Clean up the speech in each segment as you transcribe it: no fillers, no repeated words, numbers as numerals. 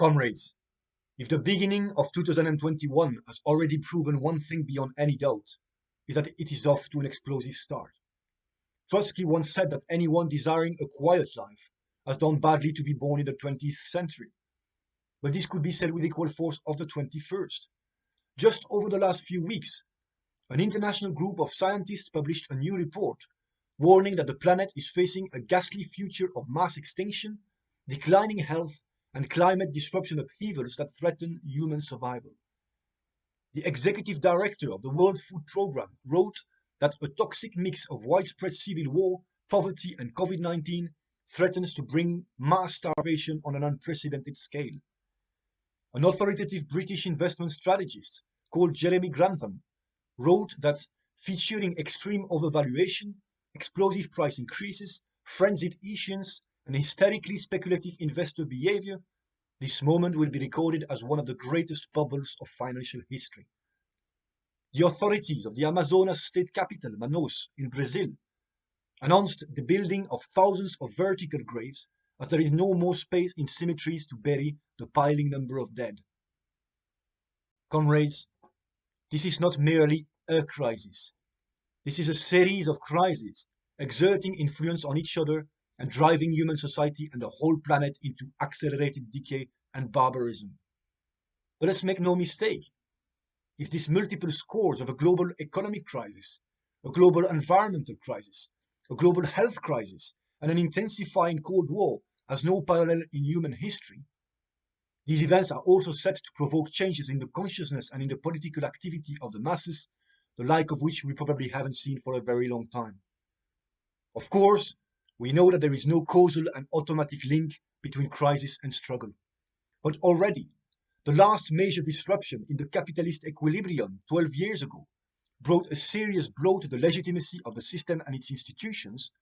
Comrades, if the beginning of 2021 has already proven one thing beyond any doubt, is that it is off to an explosive start. Trotsky once said that anyone desiring a quiet life has done badly to be born in the 20th century. But this could be said with equal force of the 21st. Just over the last few weeks, an international group of scientists published a new report warning that the planet is facing a ghastly future of mass extinction, declining health, and climate disruption upheavals that threaten human survival. The executive director of the World Food Programme wrote that a toxic mix of widespread civil war, poverty, and COVID-19 threatens to bring mass starvation on an unprecedented scale. An authoritative British investment strategist called Jeremy Grantham wrote that featuring extreme overvaluation, explosive price increases, frenzied issuance, and hysterically speculative investor behavior, this moment will be recorded as one of the greatest bubbles of financial history. The authorities of the Amazonas state capital, Manaus, in Brazil, announced the building of thousands of vertical graves as there is no more space in cemeteries to bury the piling number of dead. Comrades, this is not merely a crisis. This is a series of crises exerting influence on each other and driving human society and the whole planet into accelerated decay and barbarism. But let's make no mistake, if these multiple scores of a global economic crisis, a global environmental crisis, a global health crisis, and an intensifying Cold War has no parallel in human history, these events are also set to provoke changes in the consciousness and in the political activity of the masses, the like of which we probably haven't seen for a very long time. Of course, we know that there is no causal and automatic link between crisis and struggle. But already, the last major disruption in the capitalist equilibrium 12 years ago brought a serious blow to the legitimacy of the system and its institutions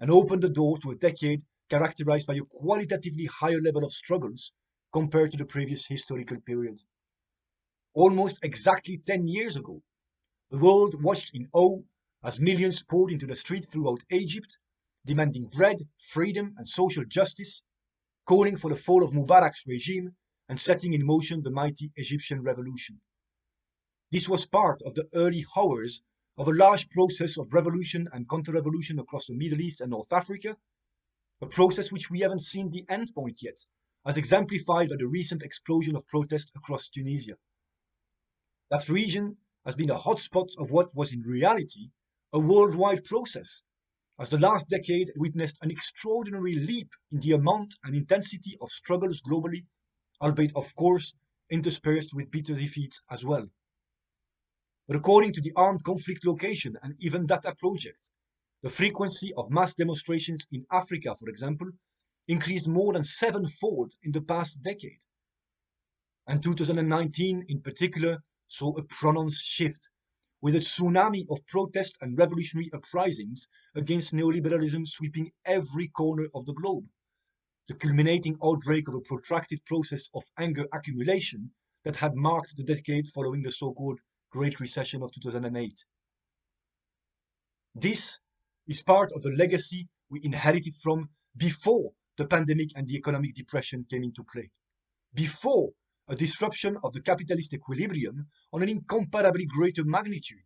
and opened the door to a decade characterized by a qualitatively higher level of struggles compared to the previous historical period. Almost exactly 10 years ago, the world watched in awe as millions poured into the streets throughout Egypt, demanding bread, freedom, and social justice, calling for the fall of Mubarak's regime and setting in motion the mighty Egyptian revolution. This was part of the early hours of a large process of revolution and counter-revolution across the Middle East and North Africa, a process which we haven't seen the end point yet, as exemplified by the recent explosion of protest across Tunisia. That region has been a hotspot of what was in reality a worldwide process, as the last decade witnessed an extraordinary leap in the amount and intensity of struggles globally, albeit of course interspersed with bitter defeats as well. But according to the Armed Conflict Location and Event Data Project, the frequency of mass demonstrations in Africa, for example, increased more than sevenfold in the past decade. And 2019 in particular saw a pronounced shift, with a tsunami of protest and revolutionary uprisings against neoliberalism sweeping every corner of the globe, the culminating outbreak of a protracted process of anger accumulation that had marked the decade following the so-called Great Recession of 2008. This is part of the legacy we inherited from before the pandemic and the economic depression came into play, before a disruption of the capitalist equilibrium on an incomparably greater magnitude.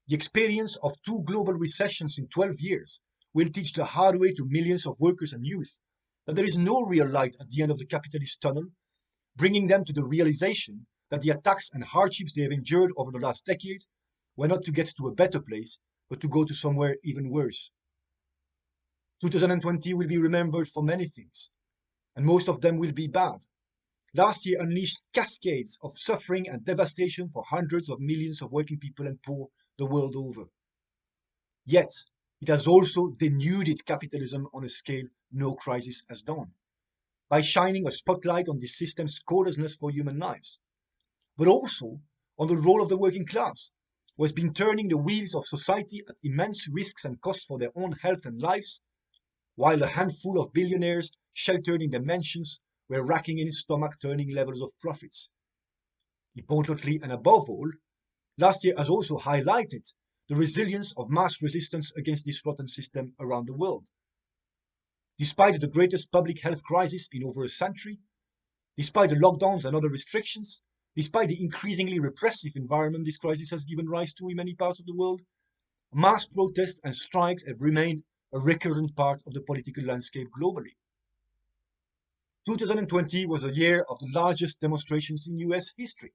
The experience of two global recessions in 12 years will teach the hard way to millions of workers and youth that there is no real light at the end of the capitalist tunnel, bringing them to the realization that the attacks and hardships they have endured over the last decade were not to get to a better place, but to go to somewhere even worse. 2020 will be remembered for many things, and most of them will be bad. Last year unleashed cascades of suffering and devastation for hundreds of millions of working people and poor the world over. Yet, it has also denuded capitalism on a scale no crisis has done, by shining a spotlight on this system's causelessness for human lives, but also on the role of the working class, who has been turning the wheels of society at immense risks and costs for their own health and lives, while a handful of billionaires sheltered in their mansions were racking in stomach-turning levels of profits. Importantly and above all, last year has also highlighted the resilience of mass resistance against this rotten system around the world. Despite the greatest public health crisis in over a century, Despite the lockdowns and other restrictions, despite the increasingly repressive environment this crisis has given rise to in many parts of the world, mass protests and strikes have remained a recurrent part of the political landscape globally. 2020 was a year of the largest demonstrations in US history,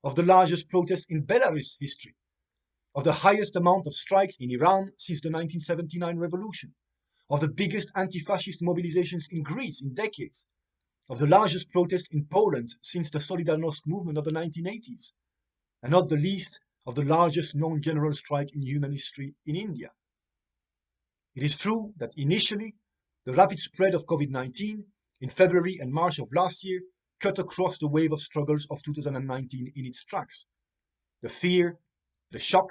of the largest protests in Belarus history, of the highest amount of strikes in Iran since the 1979 revolution, of the biggest anti-fascist mobilizations in Greece in decades, of the largest protest in Poland since the Solidarnosc movement of the 1980s, and not the least of the largest non-general strike in human history in India. It is true that initially, the rapid spread of COVID-19 in February and March of last year cut across the wave of struggles of 2019 in its tracks. The fear, the shock,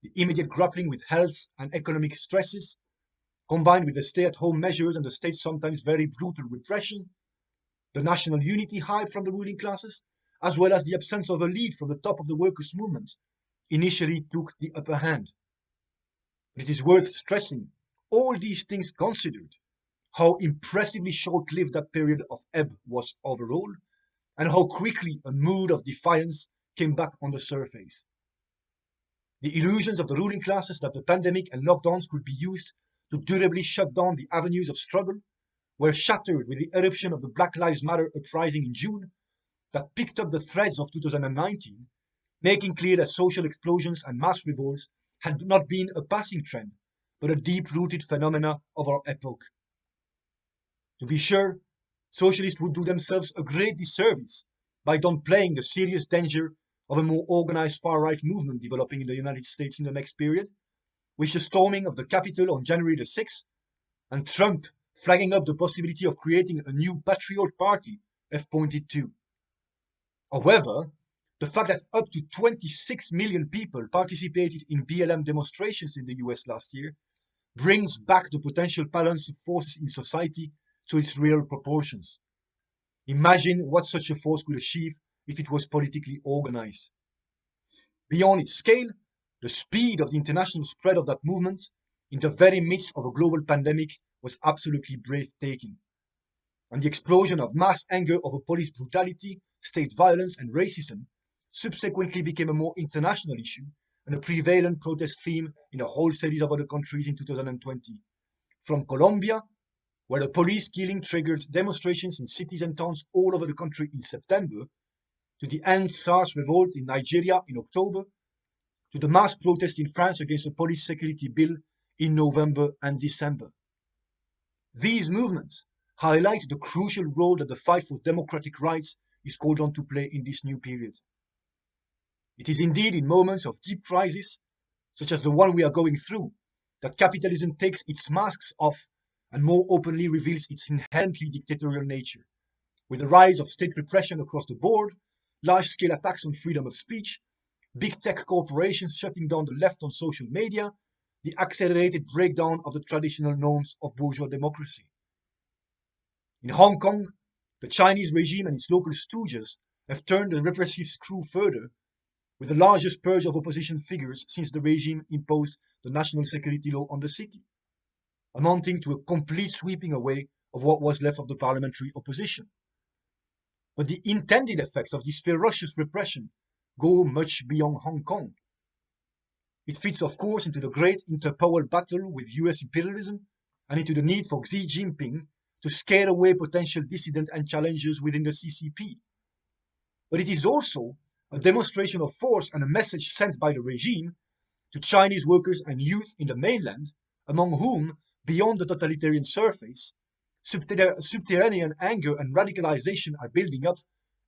the immediate grappling with health and economic stresses, combined with the stay-at-home measures and the state's sometimes very brutal repression, the national unity hype from the ruling classes, as well as the absence of a lead from the top of the workers' movement, initially took the upper hand. But it is worth stressing, all these things considered, how impressively short-lived that period of ebb was overall, and how quickly a mood of defiance came back on the surface. The illusions of the ruling classes that the pandemic and lockdowns could be used to durably shut down the avenues of struggle were shattered with the eruption of the Black Lives Matter uprising in June that picked up the threads of 2019, making clear that social explosions and mass revolts had not been a passing trend, but a deep-rooted phenomena of our epoch. To be sure, socialists would do themselves a great disservice by downplaying the serious danger of a more organized far-right movement developing in the United States in the next period, with the storming of the Capitol on January the 6th, and Trump flagging up the possibility of creating a new Patriot Party have pointed to. However, the fact that up to 26 million people participated in BLM demonstrations in the US last year brings back the potential balance of forces in society to its real proportions. Imagine what such a force could achieve if it was politically organized. Beyond its scale, the speed of the international spread of that movement, in the very midst of a global pandemic, was absolutely breathtaking. And the explosion of mass anger over police brutality, state violence, and racism subsequently became a more international issue and a prevalent protest theme in a whole series of other countries in 2020. From Colombia, where the police killing triggered demonstrations in cities and towns all over the country in September, to the End SARS revolt in Nigeria in October, to the mass protest in France against the police security bill in November and December. These movements highlight the crucial role that the fight for democratic rights is called on to play in this new period. It is indeed in moments of deep crisis, such as the one we are going through, that capitalism takes its masks off and more openly reveals its inherently dictatorial nature, with the rise of state repression across the board, large-scale attacks on freedom of speech, big tech corporations shutting down the left on social media, the accelerated breakdown of the traditional norms of bourgeois democracy. In Hong Kong, the Chinese regime and its local stooges have turned the repressive screw further, with the largest purge of opposition figures since the regime imposed the national security law on the city, amounting to a complete sweeping away of what was left of the parliamentary opposition. But the intended effects of this ferocious repression go much beyond Hong Kong. It fits, of course, into the great interpower battle with US imperialism and into the need for Xi Jinping to scare away potential dissidents and challengers within the CCP. But it is also a demonstration of force and a message sent by the regime to Chinese workers and youth in the mainland, among whom, beyond the totalitarian surface, subterranean anger and radicalization are building up,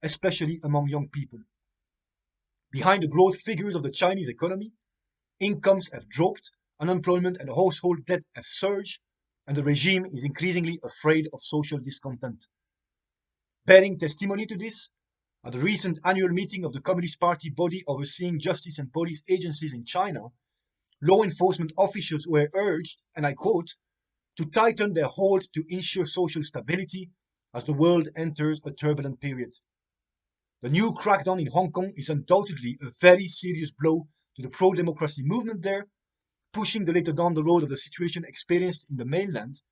especially among young people. Behind the growth figures of the Chinese economy, incomes have dropped, unemployment and household debt have surged, and the regime is increasingly afraid of social discontent. Bearing testimony to this, at the recent annual meeting of the Communist Party body overseeing justice and police agencies in China, law enforcement officials were urged, and I quote, to tighten their hold to ensure social stability as the world enters a turbulent period. The new crackdown in Hong Kong is undoubtedly a very serious blow to the pro-democracy movement there, pushing the later down the road of the situation experienced in the mainland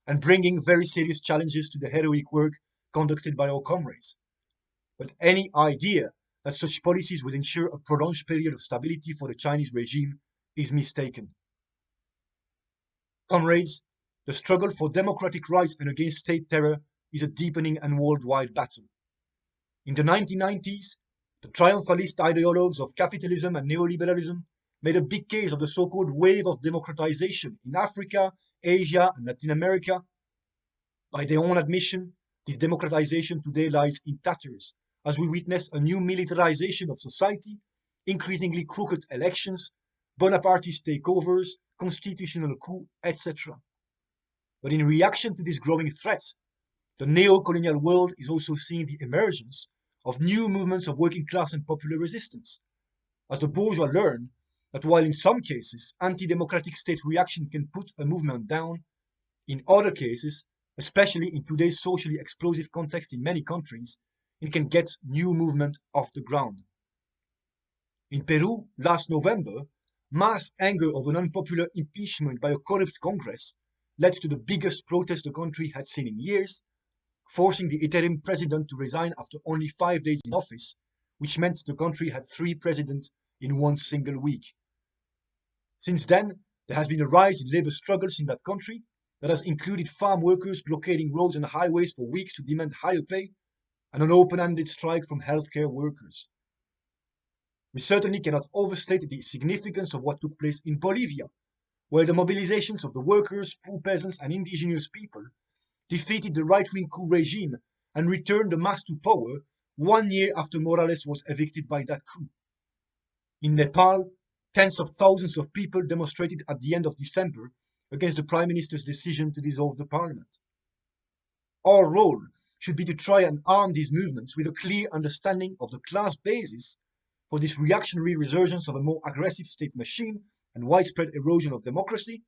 and bringing very serious challenges to the heroic work conducted by our comrades, but any idea that such policies will ensure a prolonged period of stability for the Chinese regime is mistaken. Comrades, the struggle for democratic rights and against state terror is a deepening and worldwide battle. In the 1990s, the triumphalist ideologues of capitalism and neoliberalism made a big case of the so-called wave of democratization in Africa, Asia, and Latin America. By their own admission, this democratization today lies in tatters, as we witness a new militarization of society, increasingly crooked elections, Bonapartist takeovers, constitutional coup, etc. But in reaction to this growing threat, the neo-colonial world is also seeing the emergence of new movements of working class and popular resistance, as the bourgeois learn that while in some cases anti-democratic state reaction can put a movement down, in other cases, especially in today's socially explosive context in many countries, it can get new movement off the ground. In Peru, last November, mass anger over an unpopular impeachment by a corrupt Congress led to the biggest protest the country had seen in years, forcing the interim president to resign after only 5 days in office, which meant the country had 3 presidents in one single week. Since then, there has been a rise in labor struggles in that country that has included farm workers blockading roads and highways for weeks to demand higher pay, and an open-ended strike from healthcare workers. We certainly cannot overstate the significance of what took place in Bolivia, where the mobilizations of the workers, poor peasants, and indigenous people defeated the right-wing coup regime and returned the mass to power 1 year after Morales was evicted by that coup. In Nepal, tens of thousands of people demonstrated at the end of December against the Prime Minister's decision to dissolve the parliament. Our role should be to try and arm these movements with a clear understanding of the class basis for this reactionary resurgence of a more aggressive state machine and widespread erosion of democracy,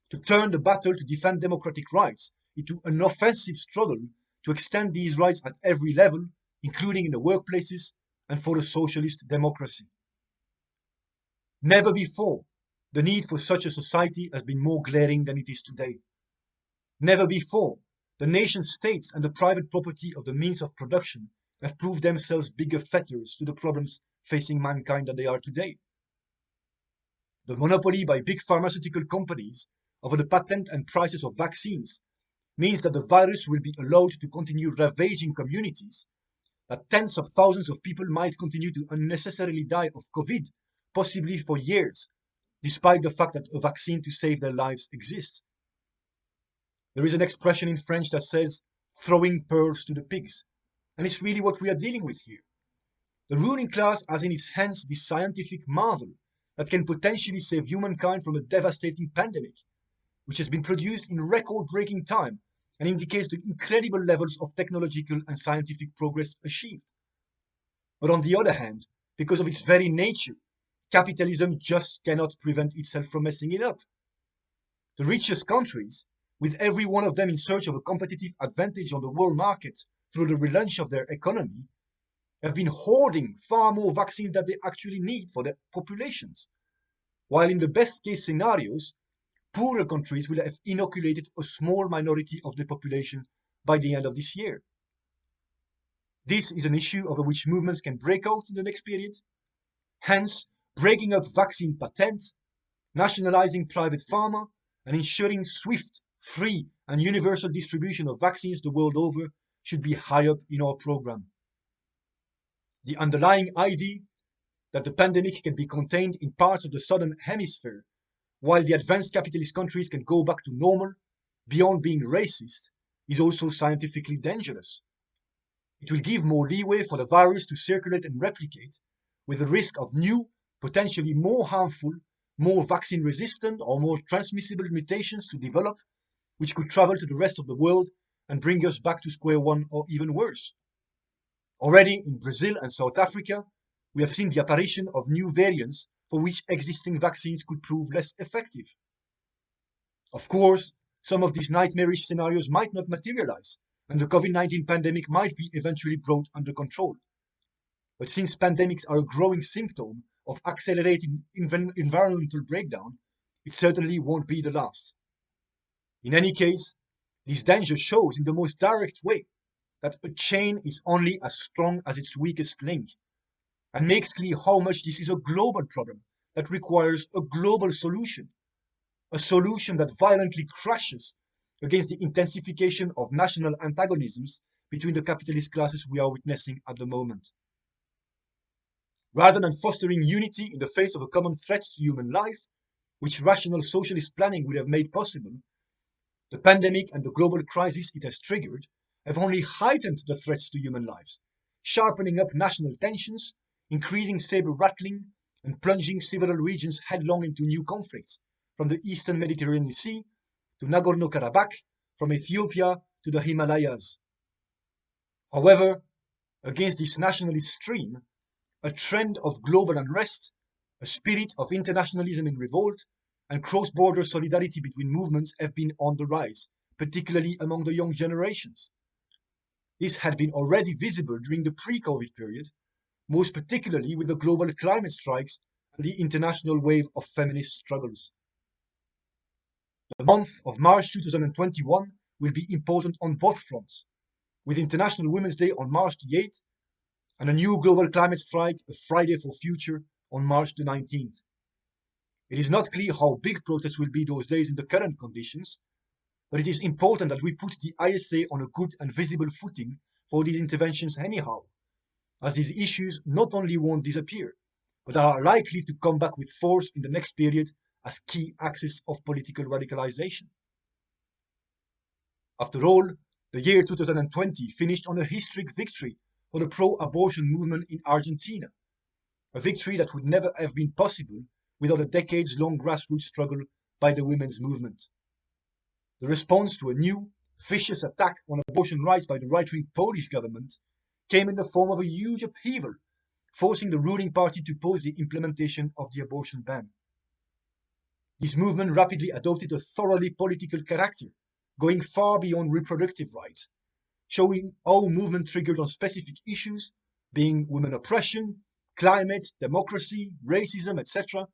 to turn the battle to defend democratic rights into an offensive struggle to extend these rights at every level, including in the workplaces, and for a socialist democracy. Never before the need for such a society has been more glaring than it is today. Never before the nation states and the private property of the means of production have proved themselves bigger fetters to the problems facing mankind than they are today. The monopoly by big pharmaceutical companies over the patent and prices of vaccines means that the virus will be allowed to continue ravaging communities, that tens of thousands of people might continue to unnecessarily die of COVID, possibly for years, despite the fact that a vaccine to save their lives exists. There is an expression in French that says, throwing pearls to the pigs, and it's really what we are dealing with here. The ruling class has in its hands this scientific marvel that can potentially save humankind from a devastating pandemic, which has been produced in record-breaking time and indicates the incredible levels of technological and scientific progress achieved. But on the other hand, because of its very nature, capitalism just cannot prevent itself from messing it up. The richest countries, with every one of them in search of a competitive advantage on the world market through the relaunch of their economy, have been hoarding far more vaccines than they actually need for their populations. While in the best case scenarios, poorer countries will have inoculated a small minority of the population by the end of this year. This is an issue over which movements can break out in the next period. Hence, breaking up vaccine patents, nationalizing private pharma, and ensuring swift, free, and universal distribution of vaccines the world over should be high up in our program. The underlying idea that the pandemic can be contained in parts of the southern hemisphere, while the advanced capitalist countries can go back to normal, beyond being racist, is also scientifically dangerous. It will give more leeway for the virus to circulate and replicate, with the risk of new, potentially more harmful, more vaccine-resistant or more transmissible mutations to develop, which could travel to the rest of the world and bring us back to square one or even worse. Already in Brazil and South Africa, we have seen the apparition of new variants for which existing vaccines could prove less effective. Of course, some of these nightmarish scenarios might not materialize, and the COVID-19 pandemic might be eventually brought under control. But since pandemics are a growing symptom of accelerating environmental breakdown, it certainly won't be the last. In any case, this danger shows in the most direct way that a chain is only as strong as its weakest link, and makes clear how much this is a global problem that requires a global solution, a solution that violently crashes against the intensification of national antagonisms between the capitalist classes we are witnessing at the moment. Rather than fostering unity in the face of a common threat to human life, which rational socialist planning would have made possible, the pandemic and the global crisis it has triggered have only heightened the threats to human lives, sharpening up national tensions, increasing saber rattling, and plunging several regions headlong into new conflicts, from the eastern Mediterranean Sea to Nagorno-Karabakh, from Ethiopia to the Himalayas. However, against this nationalist stream, a trend of global unrest, a spirit of internationalism in revolt, and cross-border solidarity between movements have been on the rise, particularly among the young generations. This had been already visible during the pre-COVID period, most particularly with the global climate strikes and the international wave of feminist struggles. The month of March 2021 will be important on both fronts, with International Women's Day on March the 8th and a new global climate strike, a Friday for Future, on March the 19th. It is not clear how big protests will be those days in the current conditions, but it is important that we put the ISA on a good and visible footing for these interventions anyhow, as these issues not only won't disappear, but are likely to come back with force in the next period as key axis of political radicalization. After all, the year 2020 finished on a historic victory for the pro-abortion movement in Argentina, a victory that would never have been possible without a decades-long grassroots struggle by the women's movement. The response to a new, vicious attack on abortion rights by the right-wing Polish government came in the form of a huge upheaval, forcing the ruling party to pause the implementation of the abortion ban. This movement rapidly adopted a thoroughly political character, going far beyond reproductive rights, showing how movement triggered on specific issues, being women oppression, climate, democracy, racism, etc.,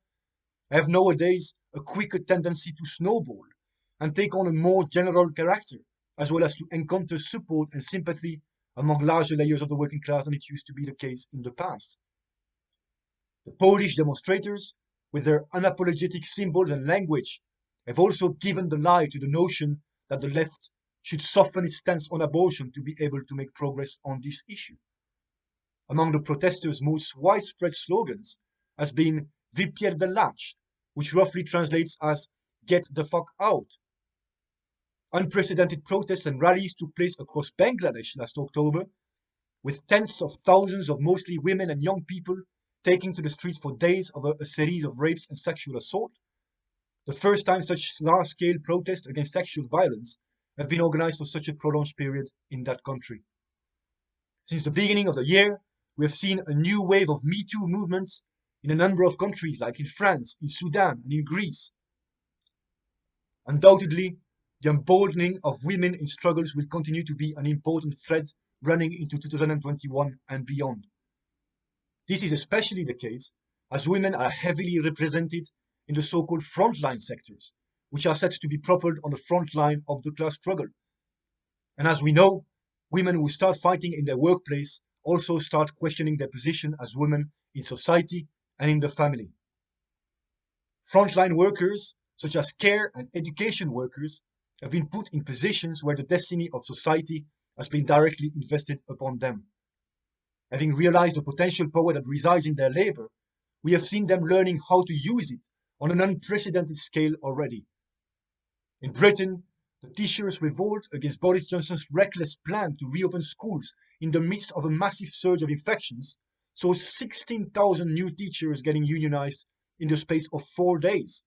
have nowadays a quicker tendency to snowball and take on a more general character, as well as to encounter support and sympathy among larger layers of the working class than it used to be the case in the past. The Polish demonstrators, with their unapologetic symbols and language, have also given the lie to the notion that the left should soften its stance on abortion to be able to make progress on this issue. Among the protesters' most widespread slogans has been Wypierdalać, which roughly translates as get the fuck out. Unprecedented protests and rallies took place across Bangladesh last October, with tens of thousands of mostly women and young people taking to the streets for days over a series of rapes and sexual assault, the first time such large-scale protests against sexual violence have been organized for such a prolonged period in that country. Since the beginning of the year, we have seen a new wave of Me Too movements in a number of countries, like in France, in Sudan, and in Greece. Undoubtedly, the emboldening of women in struggles will continue to be an important thread running into 2021 and beyond. This is especially the case as women are heavily represented in the so-called frontline sectors, which are said to be propelled on the front line of the class struggle. And as we know, women who start fighting in their workplace also start questioning their position as women in society and in the family. Frontline workers, such as care and education workers, have been put in positions where the destiny of society has been directly invested upon them. Having realized the potential power that resides in their labor, we have seen them learning how to use it on an unprecedented scale already. In Britain, the teachers' revolt against Boris Johnson's reckless plan to reopen schools in the midst of a massive surge of infections saw 16,000 new teachers getting unionized in the space of 4 days.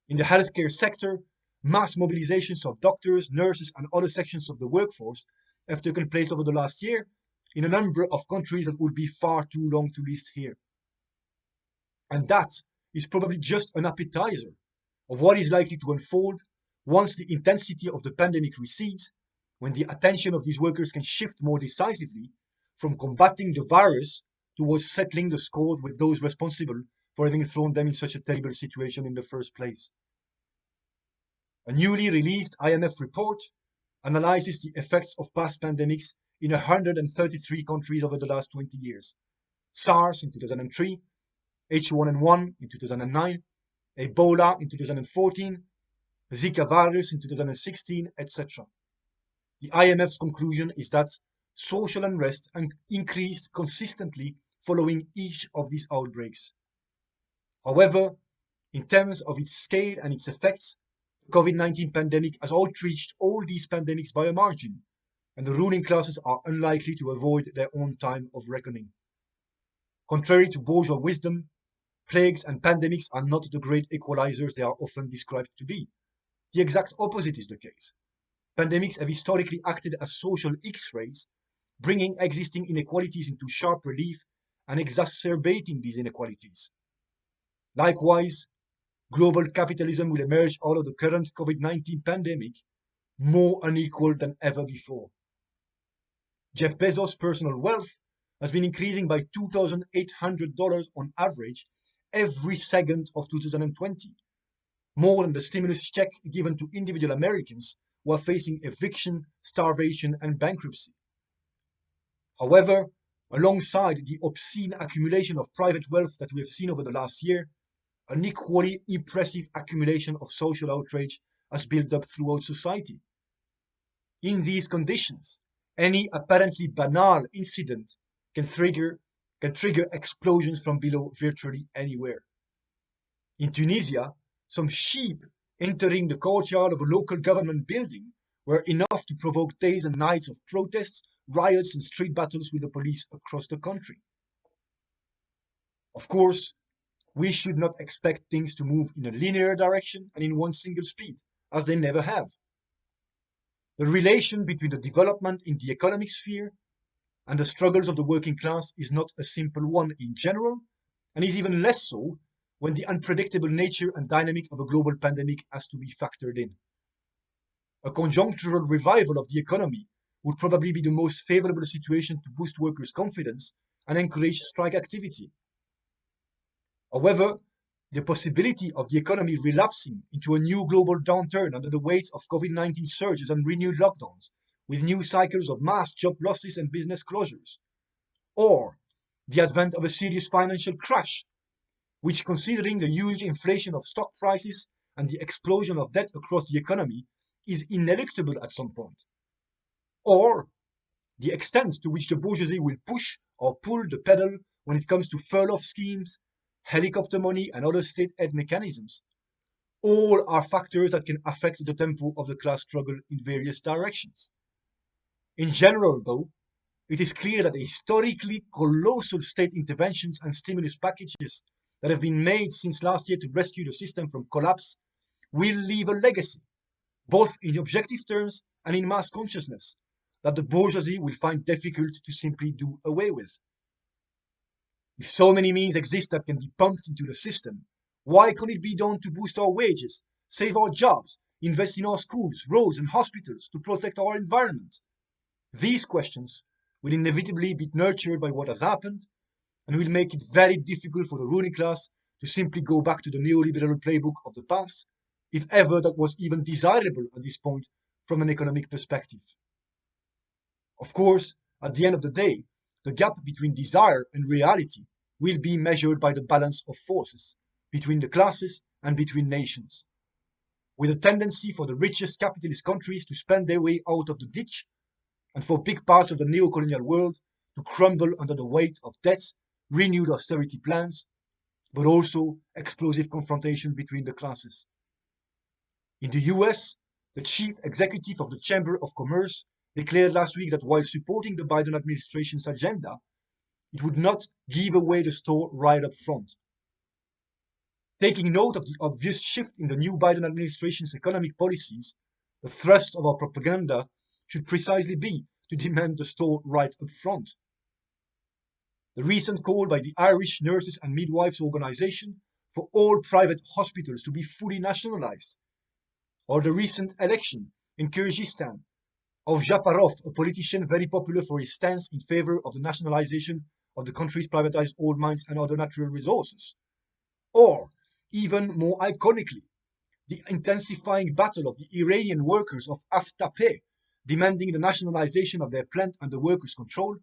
In the healthcare sector, mass mobilizations of doctors, nurses, and other sections of the workforce have taken place over the last year in a number of countries that would be far too long to list here. And that is probably just an appetizer of what is likely to unfold once the intensity of the pandemic recedes, when the attention of these workers can shift more decisively from combating the virus towards settling the scores with those responsible for having thrown them in such a terrible situation in the first place. A newly released IMF report analyzes the effects of past pandemics in 133 countries over the last 20 years. SARS in 2003, H1N1 in 2009, Ebola in 2014, Zika virus in 2016, etc. The IMF's conclusion is that social unrest increased consistently following each of these outbreaks. However, in terms of its scale and its effects, the COVID-19 pandemic has outreached all these pandemics by a margin, and the ruling classes are unlikely to avoid their own time of reckoning. Contrary to bourgeois wisdom, plagues and pandemics are not the great equalizers they are often described to be. The exact opposite is the case. Pandemics have historically acted as social X-rays, bringing existing inequalities into sharp relief and exacerbating these inequalities. Likewise, global capitalism will emerge out of the current COVID-19 pandemic more unequal than ever before. Jeff Bezos' personal wealth has been increasing by $2,800 on average every second of 2020, more than the stimulus check given to individual Americans who are facing eviction, starvation, and bankruptcy. However, alongside the obscene accumulation of private wealth that we have seen over the last year, an equally impressive accumulation of social outrage has built up throughout society. In these conditions, any apparently banal incident can trigger explosions from below virtually anywhere. In Tunisia, some sheep entering the courtyard of a local government building were enough to provoke days and nights of protests, riots, and street battles with the police across the country. Of course, we should not expect things to move in a linear direction and in one single speed, as they never have. The relation between the development in the economic sphere and the struggles of the working class is not a simple one in general, and is even less so when the unpredictable nature and dynamic of a global pandemic has to be factored in. A conjunctural revival of the economy would probably be the most favorable situation to boost workers' confidence and encourage strike activity. However, the possibility of the economy relapsing into a new global downturn under the weight of COVID-19 surges and renewed lockdowns, with new cycles of mass job losses and business closures, or the advent of a serious financial crash, which, considering the huge inflation of stock prices and the explosion of debt across the economy, is ineluctable at some point, or the extent to which the bourgeoisie will push or pull the pedal when it comes to furlough schemes, helicopter money, and other state aid mechanisms. All are factors that can affect the tempo of the class struggle in various directions. In general, though, it is clear that the historically colossal state interventions and stimulus packages that have been made since last year to rescue the system from collapse will leave a legacy, both in objective terms and in mass consciousness, that the bourgeoisie will find difficult to simply do away with. If so many means exist that can be pumped into the system, why can't it be done to boost our wages, save our jobs, invest in our schools, roads, and hospitals to protect our environment? These questions will inevitably be nurtured by what has happened and will make it very difficult for the ruling class to simply go back to the neoliberal playbook of the past, if ever that was even desirable at this point from an economic perspective. Of course, at the end of the day, the gap between desire and reality will be measured by the balance of forces between the classes and between nations, with a tendency for the richest capitalist countries to spend their way out of the ditch, and for big parts of the neo-colonial world to crumble under the weight of debts, renewed austerity plans, but also explosive confrontation between the classes. In the US, the chief executive of the Chamber of Commerce declared last week that while supporting the Biden administration's agenda, it would not give away the store right up front. Taking note of the obvious shift in the new Biden administration's economic policies, the thrust of our propaganda should precisely be to demand the store right up front. The recent call by the Irish Nurses and Midwives Organization for all private hospitals to be fully nationalized, or the recent election in Kyrgyzstan of Japarov, a politician very popular for his stance in favor of the nationalization of the country's privatized oil mines and other natural resources, or, even more iconically, the intensifying battle of the Iranian workers of Aftape, demanding the nationalization of their plant under workers' control,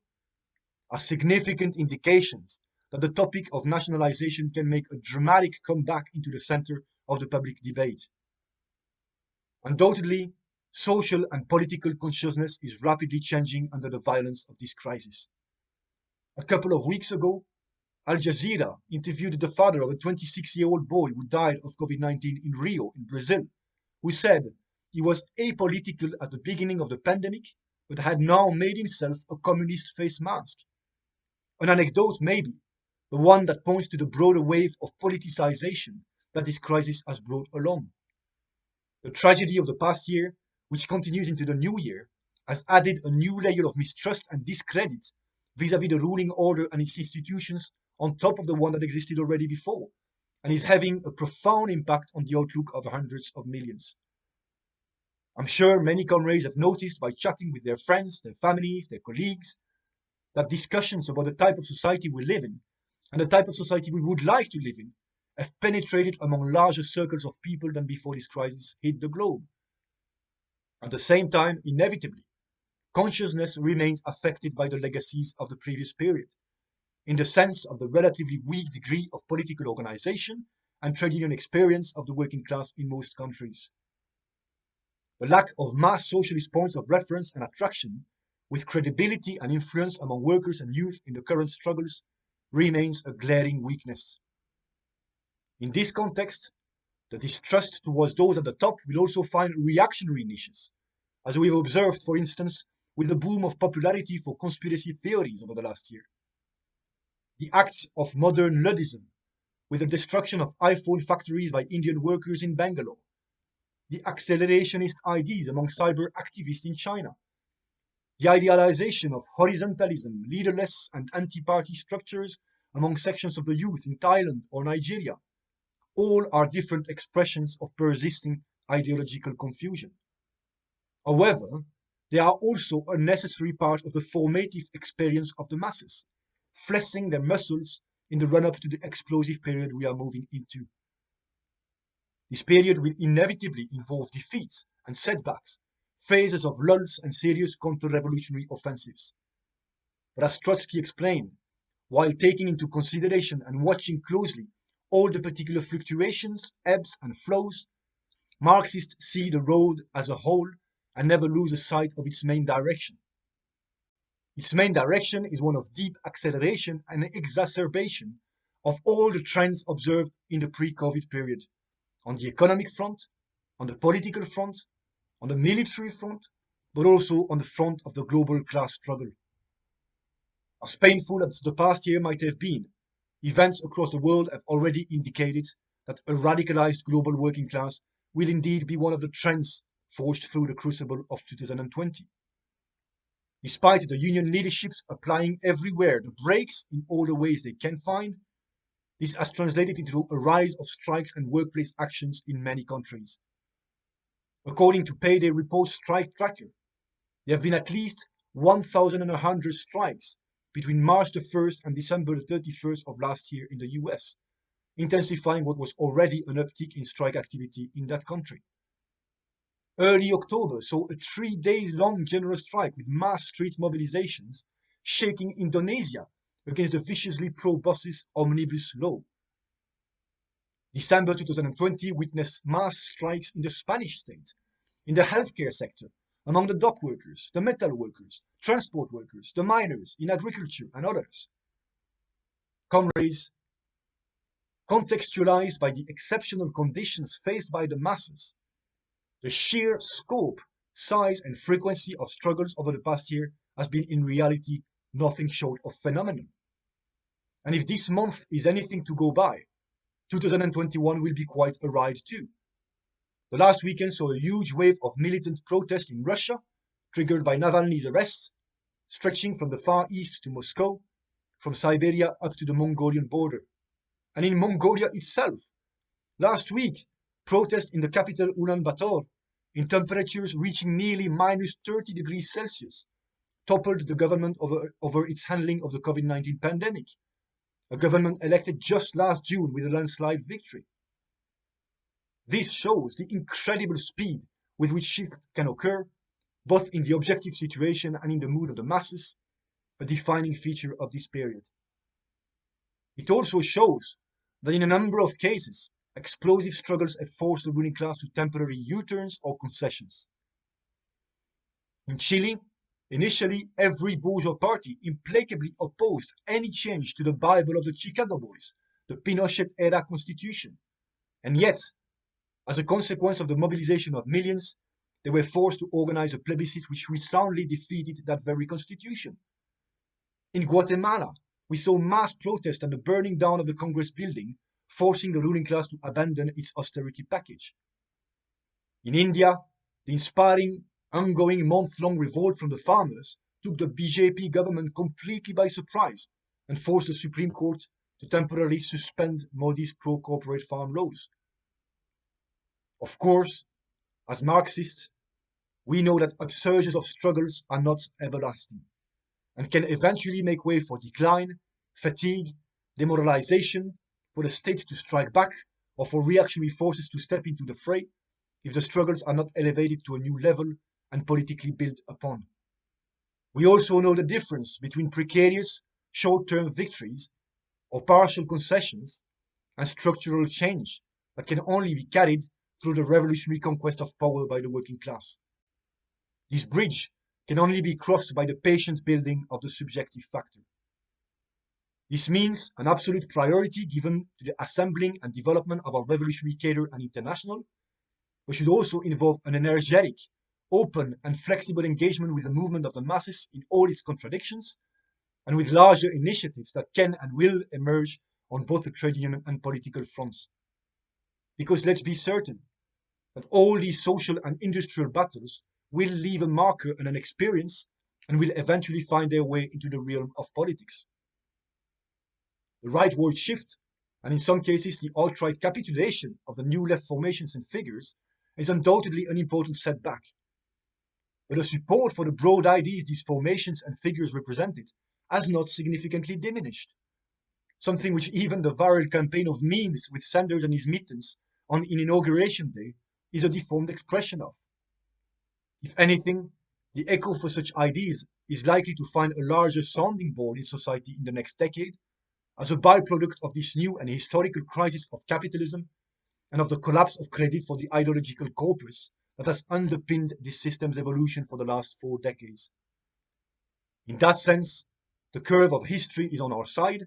are significant indications that the topic of nationalization can make a dramatic comeback into the center of the public debate. Undoubtedly, social and political consciousness is rapidly changing under the violence of this crisis. A couple of weeks ago, Al Jazeera interviewed the father of a 26-year-old boy who died of COVID-19 in Rio, in Brazil, who said he was apolitical at the beginning of the pandemic, but had now made himself a communist face mask. An anecdote maybe, but one that points to the broader wave of politicization that this crisis has brought along. The tragedy of the past year, which continues into the new year, has added a new layer of mistrust and discredit vis-à-vis the ruling order and its institutions on top of the one that existed already before, and is having a profound impact on the outlook of hundreds of millions. I'm sure many comrades have noticed by chatting with their friends, their families, their colleagues, that discussions about the type of society we live in and the type of society we would like to live in have penetrated among larger circles of people than before this crisis hit the globe. At the same time, inevitably, consciousness remains affected by the legacies of the previous period, in the sense of the relatively weak degree of political organization and trade union experience of the working class in most countries. The lack of mass socialist points of reference and attraction, with credibility and influence among workers and youth in the current struggles, remains a glaring weakness. In this context, the distrust towards those at the top will also find reactionary niches, as we have observed, for instance, with the boom of popularity for conspiracy theories over the last year. The acts of modern Luddism, with the destruction of iPhone factories by Indian workers in Bangalore, the accelerationist ideas among cyber activists in China, the idealization of horizontalism, leaderless and anti-party structures among sections of the youth in Thailand or Nigeria, all are different expressions of persisting ideological confusion. However, they are also a necessary part of the formative experience of the masses, flexing their muscles in the run-up to the explosive period we are moving into. This period will inevitably involve defeats and setbacks, phases of lulls and serious counter-revolutionary offensives. But as Trotsky explained, while taking into consideration and watching closely all the particular fluctuations, ebbs and flows, Marxists see the road as a whole and never lose sight of its main direction. Its main direction is one of deep acceleration and exacerbation of all the trends observed in the pre-COVID period, on the economic front, on the political front, on the military front, but also on the front of the global class struggle. As painful as the past year might have been, events across the world have already indicated that a radicalized global working class will indeed be one of the trends forged through the crucible of 2020. Despite the union leaderships applying everywhere the brakes in all the ways they can find, this has translated into a rise of strikes and workplace actions in many countries. According to Payday Report's strike tracker, there have been at least 1,100 strikes between March the 1st and December the 31st of last year in the US, intensifying what was already an uptick in strike activity in that country. Early October saw a 3-day-long general strike with mass street mobilizations shaking Indonesia against the viciously pro-buses omnibus law. December 2020 witnessed mass strikes in the Spanish state, in the healthcare sector, among the dock workers, the metal workers, transport workers, the miners, in agriculture, and others. Comrades, contextualized by the exceptional conditions faced by the masses, the sheer scope, size, and frequency of struggles over the past year has been in reality nothing short of phenomenal. And if this month is anything to go by, 2021 will be quite a ride too. The last weekend saw a huge wave of militant protest in Russia, triggered by Navalny's arrest, stretching from the Far East to Moscow, from Siberia up to the Mongolian border. And in Mongolia itself, last week, protests in the capital Ulaanbaatar, in temperatures reaching nearly minus 30 degrees Celsius, toppled the government over its handling of the COVID-19 pandemic, a government elected just last June with a landslide victory. This shows the incredible speed with which shift can occur both in the objective situation and in the mood of the masses, a defining feature of this period. It also shows that in a number of cases, explosive struggles have forced the ruling class to temporary U-turns or concessions. In Chile, initially every bourgeois party implacably opposed any change to the Bible of the Chicago Boys, the Pinochet-era constitution. And yet, as a consequence of the mobilization of millions, they were forced to organize a plebiscite which resoundingly defeated that very constitution. In Guatemala, we saw mass protest and the burning down of the Congress building, forcing the ruling class to abandon its austerity package. In India, the inspiring, ongoing month-long revolt from the farmers took the BJP government completely by surprise and forced the Supreme Court to temporarily suspend Modi's pro-corporate farm laws. Of course, as Marxists, we know that upsurges of struggles are not everlasting and can eventually make way for decline, fatigue, demoralization, for the state to strike back, or for reactionary forces to step into the fray if the struggles are not elevated to a new level and politically built upon. We also know the difference between precarious, short-term victories or partial concessions and structural change that can only be carried through the revolutionary conquest of power by the working class. This bridge can only be crossed by the patient building of the subjective factor. This means an absolute priority given to the assembling and development of our revolutionary cadre and international, but should also involve an energetic, open and flexible engagement with the movement of the masses in all its contradictions, and with larger initiatives that can and will emerge on both the trade union and political fronts. Because let's be certain that all these social and industrial battles will leave a marker and an experience and will eventually find their way into the realm of politics. The rightward shift, and in some cases the outright capitulation of the new left formations and figures, is undoubtedly an important setback. But the support for the broad ideas these formations and figures represented has not significantly diminished. Something which even the viral campaign of memes with Sanders and his mittens on Inauguration Day is a deformed expression of. If anything, the echo for such ideas is likely to find a larger sounding board in society in the next decade, as a byproduct of this new and historical crisis of capitalism and of the collapse of credit for the ideological corpus that has underpinned this system's evolution for the last 4 decades. In that sense, the curve of history is on our side,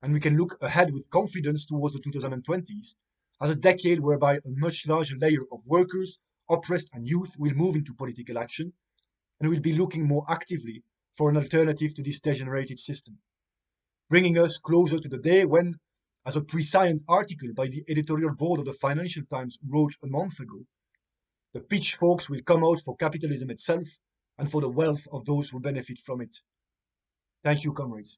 and we can look ahead with confidence towards the 2020s as a decade whereby a much larger layer of workers, oppressed and youth will move into political action and will be looking more actively for an alternative to this degenerated system, bringing us closer to the day when, as a prescient article by the editorial board of the Financial Times wrote a month ago, the pitchforks will come out for capitalism itself and for the wealth of those who benefit from it. Thank you, comrades.